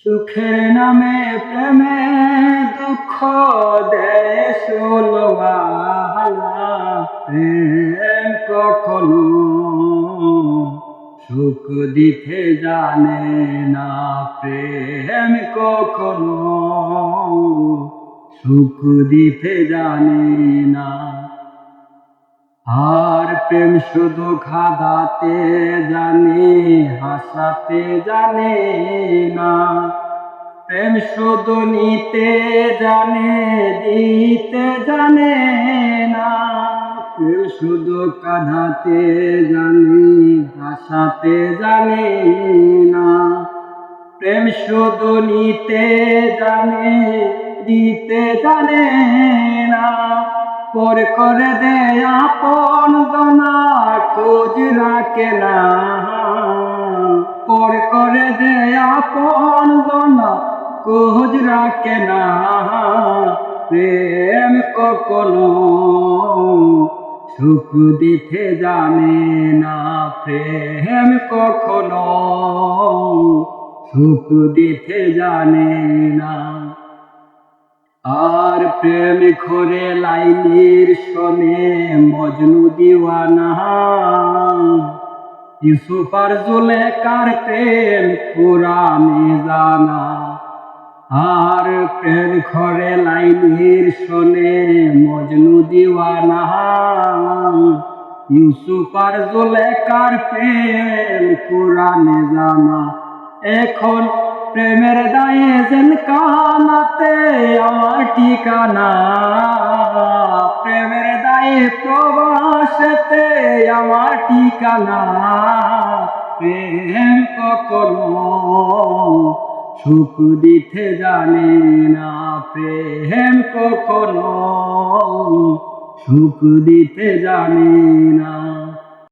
সুখের নামে প্রেমে দুঃখ দেয় ষোলওয়ালা। প্রেম কখনো সুখ দিতে জানে না, প্রেম কখনো সুখ দিতে জানে না। আর প্রেম শুধু খাদাতে জানে, হাসাতে জানে না। প্রেম শুধু নিতে জানে, দিতে জানে না। প্রেম শুধু কাঁদাতে জানে, হাসাতে জানে না। প্রেম শুধু নিতে জানে, দিতে জানে না। পর করে দে আপন জনা, খোঁজ রাখে না। পর করে দে আপন জনা, খোঁজ রাখে না। প্রেম কখনো সুখ দিতে জানে না, প্রেম কখনো সুখ দিতে জানে না। আর প্রেম ঘরে লাইলির শোনে মজনু দিওয়ানা। ইউসুফ আর জুলেখার প্রেম কুরআনে জানা। আর প্রেম ঘরে লাইলির শোনে মজনু দিওয়ানা। ইউসুফ আর জুলেখার প্রেম কুরআনে জানা। এখন প্রেমের দায়ে জেলখানাতে আমার ঠিকানা। প্রেমের দায়ে প্রবাসেতে আমার ঠিকানা। প্রেম কখনো সুখ দিতে জানে না, প্রেম কখনো সুখ দিতে জানে না।